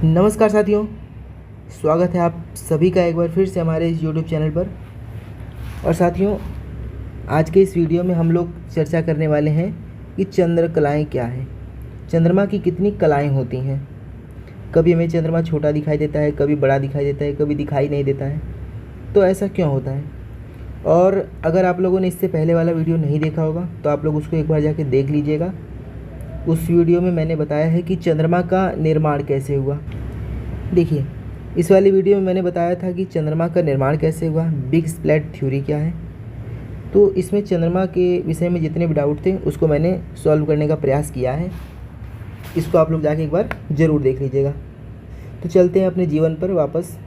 नमस्कार साथियों, स्वागत है आप सभी का एक बार फिर से हमारे इस यूट्यूब चैनल पर। और साथियों, आज के इस वीडियो में हम लोग चर्चा करने वाले हैं कि चंद्र कलाएँ क्या हैं, चंद्रमा की कितनी कलाएँ होती हैं। कभी हमें चंद्रमा छोटा दिखाई देता है, कभी बड़ा दिखाई देता है, कभी दिखाई नहीं देता है। तो ऐसा क्यों होता है? और अगर आप लोगों ने इससे पहले वाला वीडियो नहीं देखा होगा तो आप लोग उसको एक बार जाके देख लीजिएगा। उस वीडियो में मैंने बताया है कि चंद्रमा का निर्माण कैसे हुआ। देखिए, इस वाली वीडियो में मैंने बताया था कि चंद्रमा का निर्माण कैसे हुआ, बिग स्प्लैट थ्योरी क्या है। तो इसमें चंद्रमा के विषय में जितने भी डाउट थे उसको मैंने सॉल्व करने का प्रयास किया है। इसको आप लोग जाके एक बार ज़रूर देख लीजिएगा। तो चलते हैं अपने जीवन पर वापस।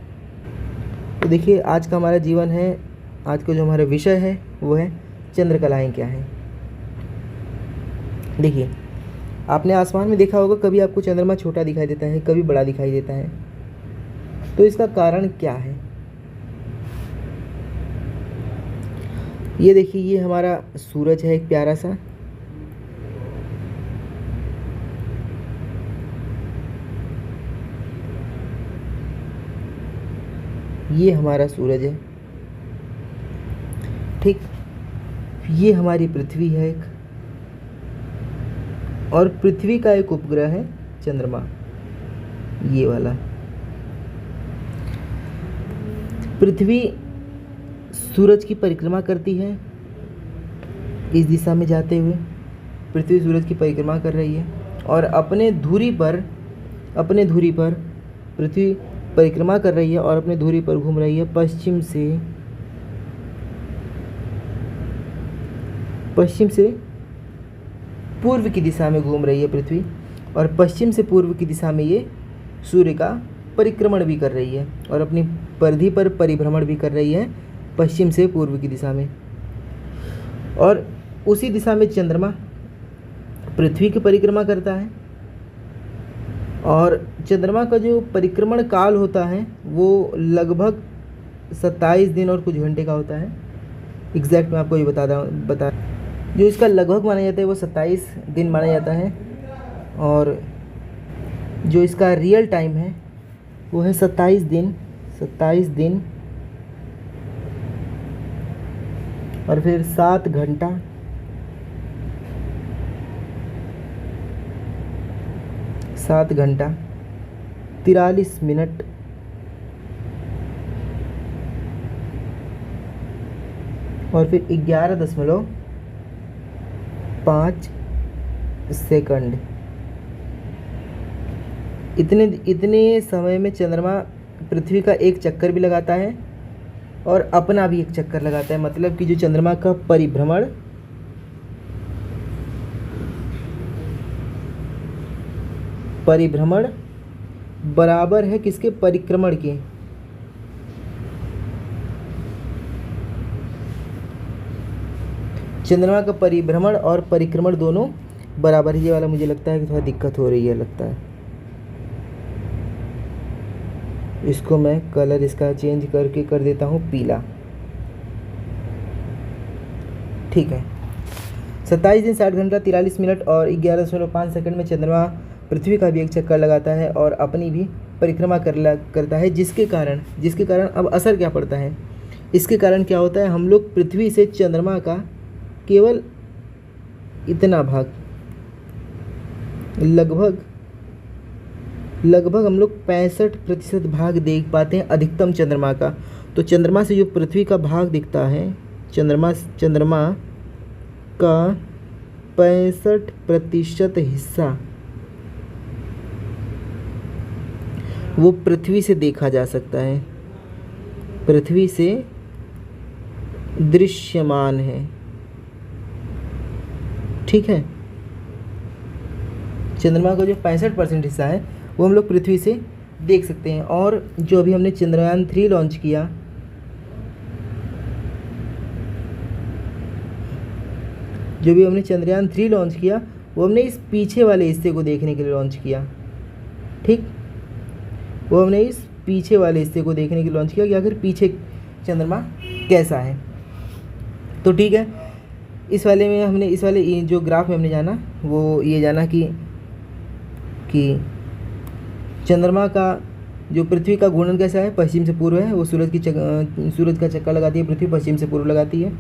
तो देखिए, आज का हमारा जीवन है, आज का जो हमारा विषय है वो है चंद्रकलाएँ क्या हैं। देखिए, आपने आसमान में देखा होगा, कभी आपको चंद्रमा छोटा दिखाई देता है, कभी बड़ा दिखाई देता है। तो इसका कारण क्या है? ये देखिए, ये हमारा सूरज है एक प्यारा सा। ये हमारा सूरज है, ठीक। ये हमारी पृथ्वी है एक, और पृथ्वी का एक उपग्रह है चंद्रमा, ये वाला। पृथ्वी सूरज की परिक्रमा करती है इस दिशा में जाते हुए। पृथ्वी सूरज की परिक्रमा कर रही है और अपने धुरी पर पृथ्वी परिक्रमा कर रही है और अपने धुरी पर घूम रही है। पश्चिम से पूर्व की दिशा में घूम रही है पृथ्वी, और पश्चिम से पूर्व की दिशा में ये सूर्य का परिक्रमण भी कर रही है और अपनी परिधि पर परिभ्रमण भी कर रही है पश्चिम से पूर्व की दिशा में। और उसी दिशा में चंद्रमा पृथ्वी की परिक्रमा करता है। और चंद्रमा का जो परिक्रमण काल होता है वो लगभग 27 दिन और कुछ घंटे का होता है। एग्जैक्ट मैं आपको ये बता जो इसका लगभग माना जाता है वो 27 दिन माना जाता है, और जो इसका रियल टाइम है वो है 27 दिन और फिर 7 घंटा 43 मिनट और फिर 11.5 सेकंड। इतने समय में चंद्रमा पृथ्वी का एक चक्कर भी लगाता है और अपना भी एक चक्कर लगाता है। मतलब कि जो चंद्रमा का परिभ्रमण बराबर है किसके? परिक्रमण के। चंद्रमा का परिभ्रमण और परिक्रमण दोनों बराबर ही। ये वाला मुझे लगता है कि थोड़ा दिक्कत हो रही है, लगता है। इसको मैं कलर इसका चेंज करके कर देता हूँ पीला, ठीक है। 27 दिन 60 घंटा 43 मिनट और 11.5 सेकंड में चंद्रमा पृथ्वी का भी एक चक्कर लगाता है और अपनी भी परिक्रमा करता है, जिसके कारण अब असर क्या पड़ता है? इसके कारण क्या होता है? हम लोग पृथ्वी से चंद्रमा का केवल इतना भाग, लगभग हम लोग 65% भाग देख पाते हैं अधिकतम चंद्रमा का। तो चंद्रमा से जो पृथ्वी का भाग दिखता है, चंद्रमा का 65% हिस्सा वो पृथ्वी से देखा जा सकता है, पृथ्वी से दृश्यमान है, ठीक है। चंद्रमा का जो 65% हिस्सा है वो हम लोग पृथ्वी से देख सकते हैं। और जो अभी हमने चंद्रयान 3 लॉन्च किया, वो हमने इस पीछे वाले हिस्से को देखने के लिए लॉन्च किया, ठीक। वो हमने इस पीछे वाले हिस्से को देखने के लिए लॉन्च किया कि आखिर पीछे चंद्रमा कैसा है। तो ठीक है, इस वाले जो ग्राफ में हमने जाना वो ये जाना कि चंद्रमा का जो पृथ्वी का घूर्णन कैसा है, पश्चिम से पूर्व है। वो सूरज का चक्कर लगाती है पृथ्वी, पश्चिम से पूर्व लगाती है।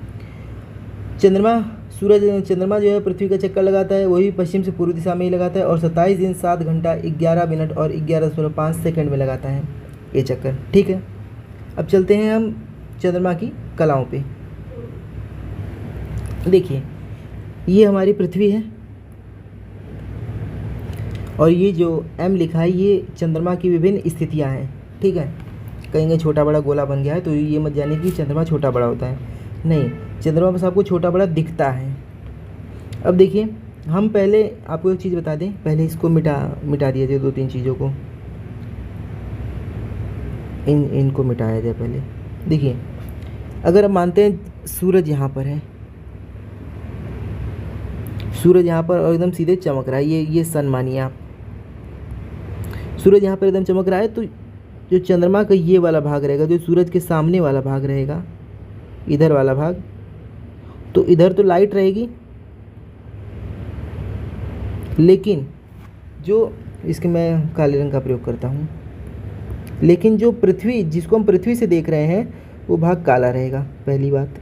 चंद्रमा जो है पृथ्वी का चक्कर लगाता है वही पश्चिम से पूर्व दिशा में ही लगाता है, और 27 दिन 7 घंटा 11 मिनट और 11.5 सेकंड में लगाता है ये चक्कर। ठीक है, अब चलते हैं हम चंद्रमा की कलाओं पे। देखिए, ये हमारी पृथ्वी है और ये जो M लिखा है ये चंद्रमा की विभिन्न स्थितियां हैं। ठीक है, कहीं कहीं छोटा बड़ा गोला बन गया है तो ये मत जाने कि चंद्रमा छोटा बड़ा होता है, नहीं, चंद्रमा बस आपको छोटा बड़ा दिखता है। अब देखिए, हम पहले आपको एक चीज़ बता दें, पहले इसको मिटा दिया जाए, 2-3 चीज़ों को इनको मिटाया जाए पहले। देखिए, अगर हम मानते हैं सूरज यहाँ पर है, सूरज यहाँ पर और एकदम सीधे चमक रहा है, ये सन मानिए आप, सूरज यहाँ पर एकदम चमक रहा है, तो जो चंद्रमा का ये वाला भाग रहेगा, जो सूरज के सामने वाला भाग रहेगा, इधर वाला भाग, तो इधर तो लाइट रहेगी, लेकिन जो इसके मैं काले रंग का प्रयोग करता हूँ, लेकिन जो पृथ्वी, जिसको हम पृथ्वी से देख रहे हैं, वो भाग काला रहेगा, पहली बात।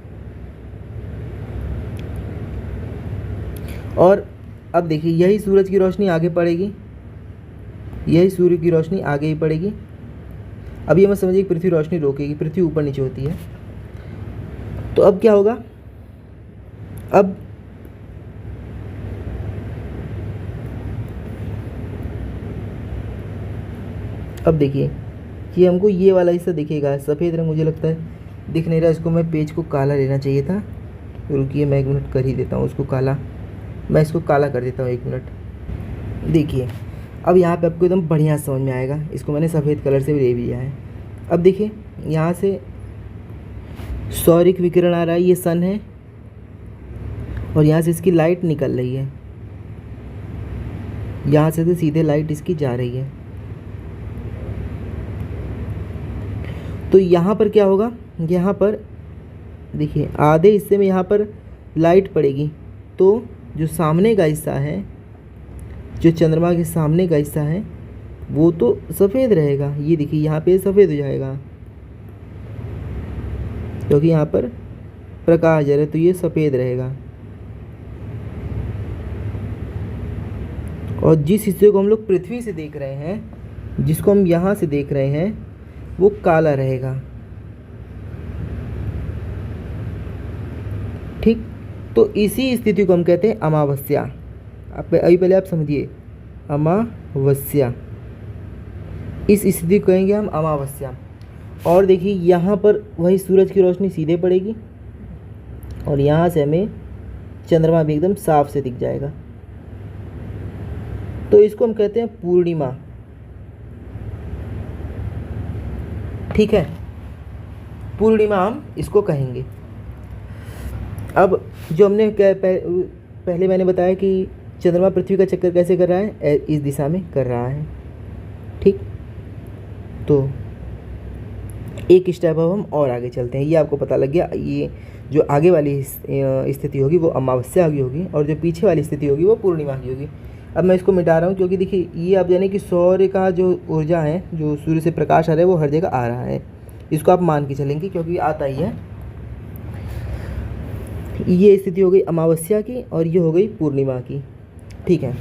और अब देखिए, यही सूरज की रोशनी आगे पड़ेगी, यही सूर्य की रोशनी आगे ही पड़ेगी। अब ये मत समझिए कि पृथ्वी रोशनी रोकेगी, पृथ्वी ऊपर नीचे होती है। तो अब क्या होगा, अब देखिए कि हमको ये वाला हिस्सा दिखेगा, सफ़ेद रंग मुझे लगता है दिख नहीं रहा, इसको मैं पेज को काला लेना चाहिए था। रुकिए, मैं 1 मिनट कर ही देता हूँ उसको काला, मैं इसको काला कर देता हूँ 1 मिनट। देखिए, अब यहाँ पे आपको एकदम बढ़िया समझ में आएगा, इसको मैंने सफ़ेद कलर से भी ले लिया है। अब देखिए, यहाँ से सौरिक विकिरण आ रहा है, ये सन है, और यहाँ से इसकी लाइट निकल रही है, यहाँ से तो सीधे लाइट इसकी जा रही है। तो यहाँ पर क्या होगा, यहाँ पर देखिए आधे हिस्से में यहाँ पर लाइट पड़ेगी, तो जो सामने का हिस्सा है, जो चंद्रमा के सामने का हिस्सा है, वो तो सफ़ेद रहेगा। ये देखिए यहाँ पे सफ़ेद हो जाएगा, क्योंकि यहाँ पर प्रकाश जा रहा है, तो ये सफ़ेद रहेगा। और जिस हिस्से को हम लोग पृथ्वी से देख रहे हैं, जिसको हम यहाँ से देख रहे हैं, वो काला रहेगा। ठीक, तो इसी स्थिति को हम कहते हैं अमावस्या। अभी पहले आप समझिए, अमावस्या, इस स्थिति को कहेंगे हम अमावस्या। और देखिए, यहाँ पर वही सूरज की रोशनी सीधे पड़ेगी, और यहाँ से हमें चंद्रमा भी एकदम साफ से दिख जाएगा, तो इसको हम कहते हैं पूर्णिमा। ठीक है, पूर्णिमा हम इसको कहेंगे। अब जो हमने पहले मैंने बताया कि चंद्रमा पृथ्वी का चक्कर कैसे कर रहा है, इस दिशा में कर रहा है। ठीक, तो एक स्टेप अब हम और आगे चलते हैं। ये आपको पता लग गया, ये जो आगे वाली स्थिति होगी वो अमावस्या की होगी, और जो पीछे वाली स्थिति होगी वो पूर्णिमा की होगी। अब मैं इसको मिटा रहा हूँ, क्योंकि देखिए ये आप जाने कि सौर्य का जो ऊर्जा है, जो सूर्य से प्रकाश आ रहा है, वो हर जगह आ रहा है, इसको आप मान के चलेंगे, क्योंकि आता ही है। ये स्थिति हो गई अमावस्या की, और ये हो गई पूर्णिमा की। ठीक है,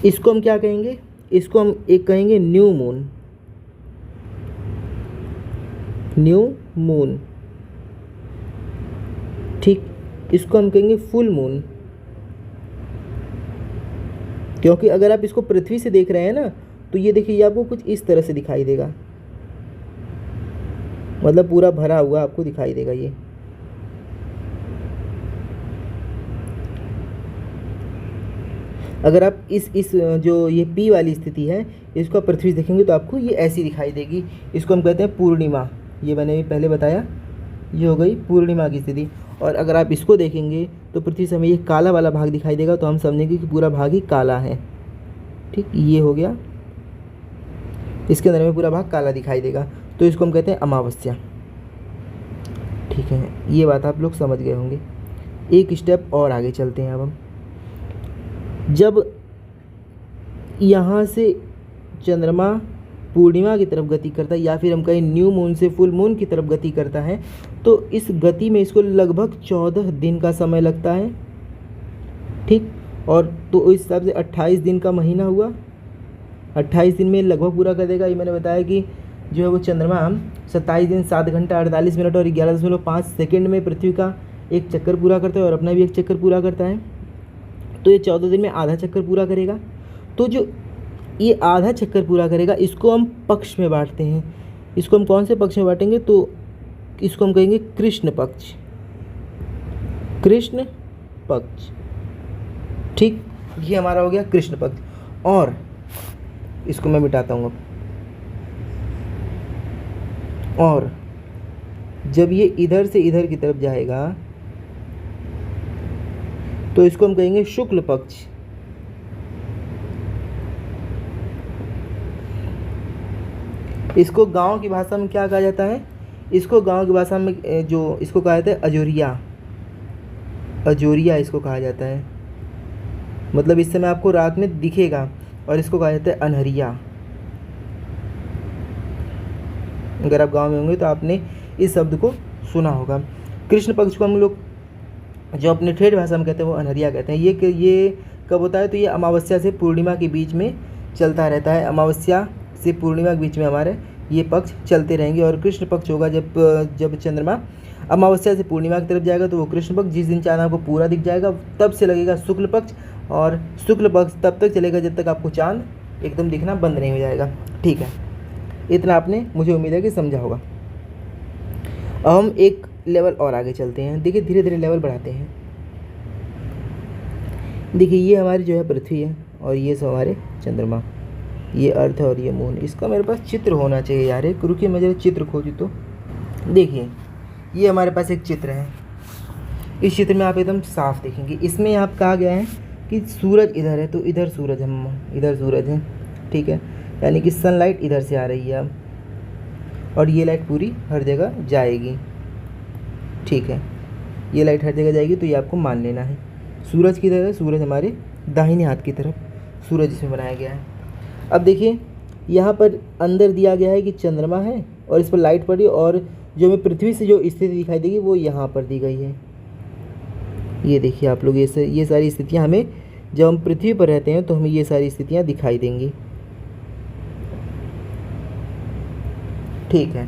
इसको हम क्या कहेंगे, इसको हम एक कहेंगे न्यू मून। न्यू मून, ठीक, इसको हम कहेंगे फुल मून, क्योंकि अगर आप इसको पृथ्वी से देख रहे हैं ना, तो ये देखिए, ये आपको कुछ इस तरह से दिखाई देगा, मतलब पूरा भरा हुआ आपको दिखाई देगा ये। अगर आप इस जो ये पी वाली स्थिति है, इसको आप पृथ्वी से देखेंगे तो आपको ये ऐसी दिखाई देगी। इसको हम कहते हैं पूर्णिमा। ये मैंने भी पहले बताया, ये हो गई पूर्णिमा की स्थिति। और अगर आप इसको देखेंगे तो पृथ्वी से हमें ये काला वाला भाग दिखाई देगा, तो हम समझेंगे कि पूरा भाग ही काला है। ठीक, ये हो गया, इसके अंदर में पूरा भाग काला दिखाई देगा, तो इसको हम कहते हैं अमावस्या। ठीक है, ये बात आप लोग समझ गए होंगे। एक स्टेप और आगे चलते हैं अब हम। जब यहाँ से चंद्रमा पूर्णिमा की तरफ गति करता है या फिर हम कहें न्यू मून से फुल मून की तरफ गति करता है, तो इस गति में इसको लगभग 14 दिन का समय लगता है। ठीक, और तो इस हिसाब से 28 दिन का महीना हुआ, 28 दिन में लगभग पूरा कर देगा। ये मैंने बताया कि जो है वो चंद्रमा 27 दिन 7 घंटा 48 मिनट और 11.5 सेकेंड में पृथ्वी का एक चक्कर पूरा करता है और अपना भी एक चक्कर पूरा करता है। तो ये 14 दिन में आधा चक्कर पूरा करेगा। तो जो ये आधा चक्कर पूरा करेगा इसको हम पक्ष में बांटते हैं। इसको हम कौन से पक्ष में बांटेंगे, तो इसको हम कहेंगे कृष्ण पक्ष, कृष्ण पक्ष। ठीक, ये हमारा हो गया कृष्ण पक्ष। और इसको मैं मिटाता हूँ अब। और जब ये इधर से इधर की तरफ जाएगा तो इसको हम कहेंगे शुक्ल पक्ष। इसको गांव की भाषा में क्या कहा जाता है, इसको गांव की भाषा में जो इसको कहा जाता है अजोरिया, अजोरिया इसको कहा जाता है। मतलब इस समय आपको रात में दिखेगा और इसको कहा जाता है अनहरिया। अगर आप गांव में होंगे तो आपने इस शब्द को सुना होगा। कृष्ण पक्ष को हम लोग जो अपने ठेठ भाषा में कहते हैं वो अनहरिया कहते हैं। ये कब होता है, तो ये अमावस्या से पूर्णिमा के बीच में चलता रहता है। अमावस्या से पूर्णिमा के बीच में हमारे ये पक्ष चलते रहेंगे। और कृष्ण पक्ष होगा जब चंद्रमा अमावस्या से पूर्णिमा की तरफ जाएगा तो वो कृष्ण पक्ष। जिस दिन चांद आपको पूरा दिख जाएगा तब से लगेगा शुक्ल पक्ष, और शुक्ल पक्ष तब तक चलेगा जब तक आपको चांद एकदम दिखना बंद नहीं हो जाएगा। ठीक है, इतना आपने, मुझे उम्मीद है कि समझा होगा। अब हम एक लेवल और आगे चलते हैं। देखिए धीरे धीरे लेवल बढ़ाते हैं। देखिए ये हमारी जो है पृथ्वी है और ये सब हमारे चंद्रमा, ये अर्थ है और ये मून। इसका मेरे पास चित्र होना चाहिए यार, एक रुकिए मैं जरा चित्र खोजूँ। तो देखिए ये हमारे पास एक चित्र है। इस चित्र में आप एकदम साफ देखेंगे, इसमें आप कहा गया है कि सूरज इधर है तो इधर सूरज हम इधर सूरज है। ठीक है, यानी कि सनलाइट इधर से आ रही है अब, और ये लाइट पूरी हर जगह जाएगी। ठीक है, ये लाइट हर जगह जाएगी तो ये आपको मान लेना है। सूरज किधर है, सूरज हमारे दाहिने हाथ की तरफ सूरज इसमें बनाया गया है। अब देखिए यहाँ पर अंदर दिया गया है कि चंद्रमा है और इस पर लाइट पड़ी, और जो हमें पृथ्वी से जो स्थिति दिखाई देगी वो यहाँ पर दी गई है। ये देखिए आप लोग, ये सारी स्थितियाँ हमें, जब हम पृथ्वी पर रहते हैं तो हमें ये सारी स्थितियाँ दिखाई देंगी। ठीक है,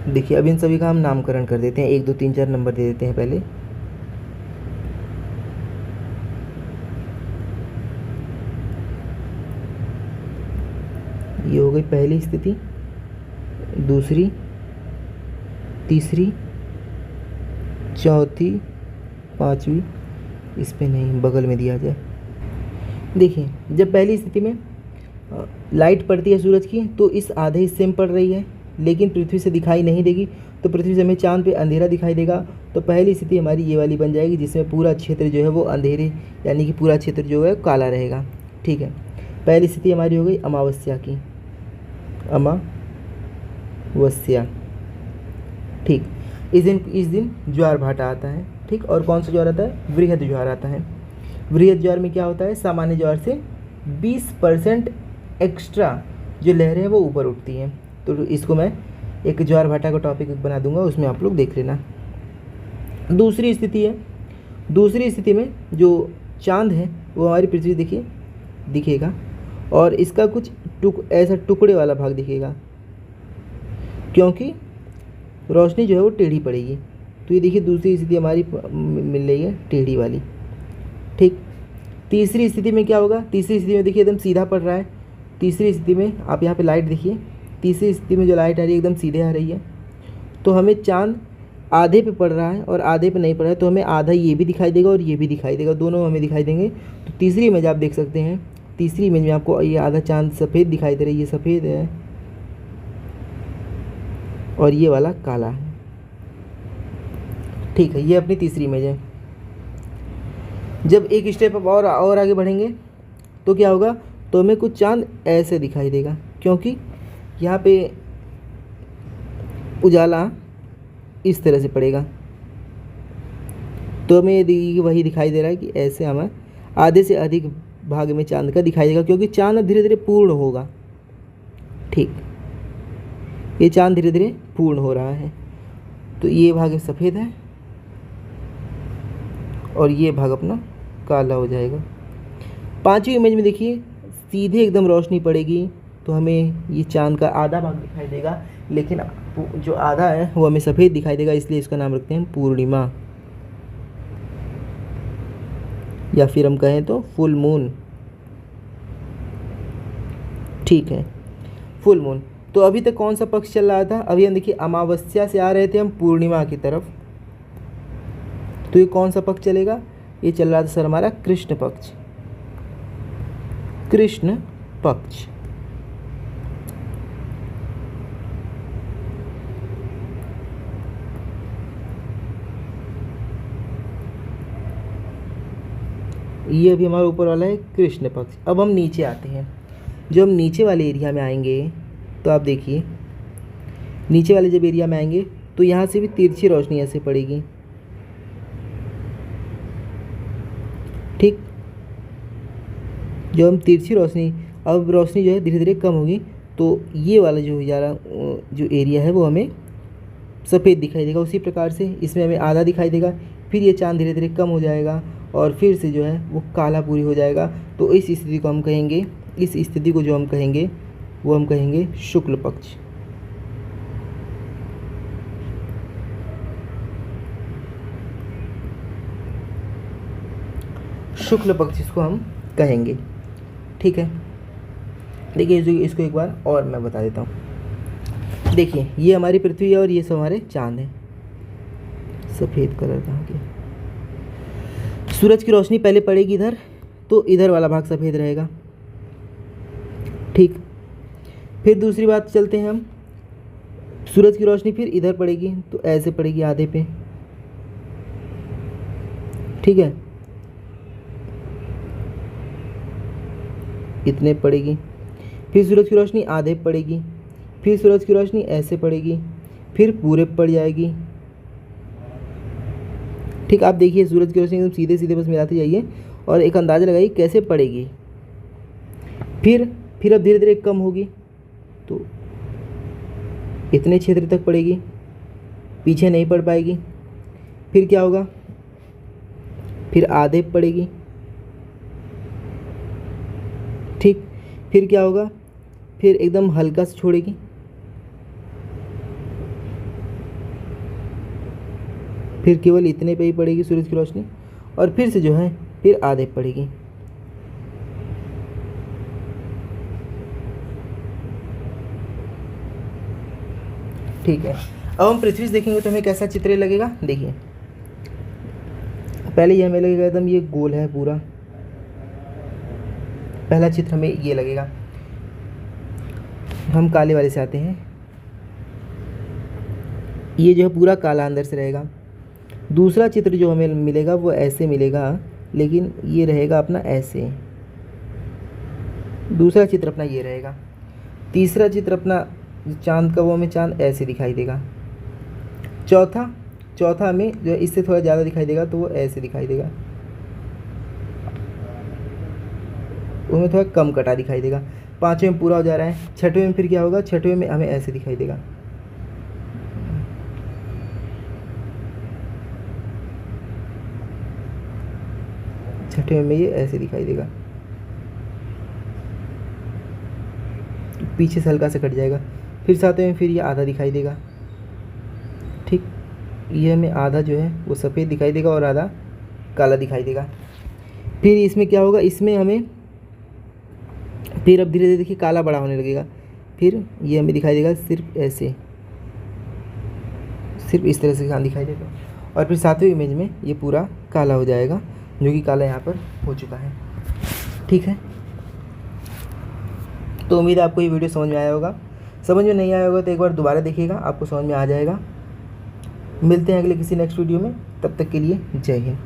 देखिए अब इन सभी का हम नामकरण कर देते हैं, 1 2 3 4 नंबर दे देते हैं पहले। ये हो गई पहली स्थिति, दूसरी, तीसरी, चौथी, पांचवी, इस पे नहीं, बगल में दिया जाए। देखिए जब पहली स्थिति में लाइट पड़ती है सूरज की तो इस आधे हिस्से में पड़ रही है, लेकिन पृथ्वी से दिखाई नहीं देगी, तो पृथ्वी से हमें चांद पे अंधेरा दिखाई देगा। तो पहली स्थिति हमारी ये वाली बन जाएगी, जिसमें पूरा क्षेत्र जो है वो अंधेरे, यानी कि पूरा क्षेत्र जो है काला रहेगा। ठीक है, पहली स्थिति हमारी हो गई अमावस्या की, अमावस्या। ठीक, इस दिन ज्वार भाटा आता है। ठीक, और कौन सा ज्वार आता है, वृहद ज्वार आता है। वृहद ज्वार में क्या होता है, सामान्य ज्वार से 20% एक्स्ट्रा जो लहरें हैं वो ऊपर उठती हैं। तो इसको मैं एक ज्वार भाटा का टॉपिक बना दूंगा, उसमें आप लोग देख लेना। दूसरी स्थिति है, दूसरी स्थिति में जो चांद है वो हमारी पृथ्वी देखिए दिखेगा, और इसका कुछ ऐसा टुकड़े वाला भाग दिखेगा, क्योंकि रोशनी जो है वो टेढ़ी पड़ेगी। तो ये देखिए दूसरी स्थिति हमारी मिल रही है टेढ़ी वाली। ठीक, तीसरी स्थिति में क्या होगा, तीसरी स्थिति में देखिए एकदम सीधा पड़ रहा है। तीसरी स्थिति में आप यहाँ पे लाइट देखिए, तीसरी स्थिति में जो लाइट आ रही है एकदम सीधे आ रही है। तो हमें चांद आधे पे पड़ रहा है और आधे पे नहीं पड़ रहा है, तो हमें आधा ये भी दिखाई देगा और ये भी दिखाई देगा, दोनों हमें दिखाई देंगे। तो तीसरी इमेज आप देख सकते हैं, तीसरी इमेज में आपको ये आधा चांद सफ़ेद दिखाई दे रही है, ये सफ़ेद है और ये वाला काला है। ठीक है, ये अपनी तीसरी इमेज है। जब एक स्टेप और आगे बढ़ेंगे तो क्या होगा, तो हमें कुछ चांद ऐसे दिखाई देगा, क्योंकि यहाँ पे उजाला इस तरह से पड़ेगा। तो हमें ये वही दिखाई दे रहा है कि ऐसे हमें आधे से अधिक भाग में चांद का दिखाई देगा, क्योंकि चांद अब धीरे धीरे पूर्ण होगा। ठीक, ये चांद धीरे धीरे पूर्ण हो रहा है। तो ये भाग सफ़ेद है और ये भाग अपना काला हो जाएगा। पांचवी इमेज में देखिए सीधे एकदम रोशनी पड़ेगी तो हमें ये चांद का आधा भाग दिखाई देगा, लेकिन जो आधा है वो हमें सफ़ेद दिखाई देगा, इसलिए इसका नाम रखते हैं पूर्णिमा, या फिर हम कहें तो फुल मून। ठीक है, फुल मून। तो अभी तक कौन सा पक्ष चल रहा था? अभी हम देखिए अमावस्या से आ रहे थे हम पूर्णिमा की तरफ, तो ये कौन सा पक्ष चलेगा? ये चल रहा था सर हमारा कृष्ण पक्ष, कृष्ण पक्ष। ये अभी हमारा ऊपर वाला है कृष्ण पक्ष। अब हम नीचे आते हैं। जो हम नीचे वाले एरिया में आएंगे तो आप देखिए नीचे वाले जब एरिया में आएंगे तो यहाँ से भी तिरछी रोशनी ऐसे पड़ेगी। ठीक, जो हम तिरछी रोशनी, अब रोशनी जो है धीरे धीरे कम होगी तो ये वाला जो एरिया है वो हमें सफ़ेद दिखाई देगा। उसी प्रकार से इसमें हमें आधा दिखाई देगा, फिर ये चांद धीरे धीरे कम हो जाएगा और फिर से जो है वो काला पूरी हो जाएगा। तो इस स्थिति को हम कहेंगे, इस स्थिति को जो हम कहेंगे वो हम कहेंगे शुक्ल पक्ष। शुक्ल पक्ष इसको हम कहेंगे। ठीक है, देखिए इसको एक बार और मैं बता देता हूँ। देखिए ये हमारी पृथ्वी है और ये सब हमारे चांद है। सफ़ेद कलर कहाँ गया? सूरज की रोशनी पहले पड़ेगी इधर, तो इधर वाला भाग सफ़ेद रहेगा। ठीक, फिर दूसरी बात चलते हैं हम। सूरज की रोशनी फिर इधर पड़ेगी तो ऐसे पड़ेगी आधे पे। ठीक है, इतने पड़ेगी। फिर सूरज की रोशनी आधे पड़ेगी, फिर सूरज की रोशनी ऐसे पड़ेगी, फिर पूरे पड़ जाएगी। ठीक, आप देखिए सूरज की रोशनी एकदम सीधे सीधे बस मिलाते जाइए और एक अंदाज़ा लगाइए कैसे पड़ेगी। फिर अब धीरे धीरे कम होगी तो इतने क्षेत्र तक पड़ेगी, पीछे नहीं पड़ पाएगी। फिर क्या होगा? फिर आधे पड़ेगी। ठीक, फिर क्या होगा? फिर एकदम हल्का से छोड़ेगी, फिर केवल इतने पे ही पड़ेगी सूरज की रोशनी और फिर से जो है फिर आधे पड़ेगी। ठीक है, अब हम पृथ्वी से देखेंगे तो हमें कैसा चित्र लगेगा। देखिए पहले ये हमें लगेगा एकदम ये गोल है पूरा, पहला चित्र हमें ये लगेगा। हम काले वाले से आते हैं। ये जो है पूरा काला अंदर से रहेगा। दूसरा चित्र जो हमें मिलेगा वो ऐसे मिलेगा, लेकिन ये रहेगा अपना ऐसे। दूसरा चित्र अपना ये रहेगा। तीसरा चित्र अपना चांद का वो हमें चांद ऐसे दिखाई देगा। चौथा हमें जो इससे थोड़ा ज़्यादा दिखाई देगा तो वो ऐसे दिखाई देगा, उसमें थोड़ा कम कटा दिखाई देगा। पाँचवें में पूरा हो जा रहा है। छठवें में फिर क्या होगा? छठवें में हमें ऐसे दिखाई देगा। छठवें में ये ऐसे दिखाई देगा, पीछे से हल्का से कट जाएगा। फिर सातवें में फिर ये आधा दिखाई देगा। ठीक, ये हमें आधा जो है वो सफ़ेद दिखाई देगा और आधा काला दिखाई देगा। फिर इसमें क्या होगा? इसमें हमें फिर अब धीरे धीरे देखिए काला बड़ा होने लगेगा। फिर ये हमें दिखाई देगा सिर्फ ऐसे, सिर्फ इस तरह से चांद दिखाई देगा और फिर सातवें इमेज में ये पूरा काला हो जाएगा, जो कि काला यहाँ पर हो चुका है। ठीक है, तो उम्मीद है आपको ये वीडियो समझ में आया होगा। समझ में नहीं आया होगा तो एक बार दोबारा देखिएगा, आपको समझ में आ जाएगा। मिलते हैं अगले किसी नेक्स्ट वीडियो में, तब तक के लिए जय हिंद।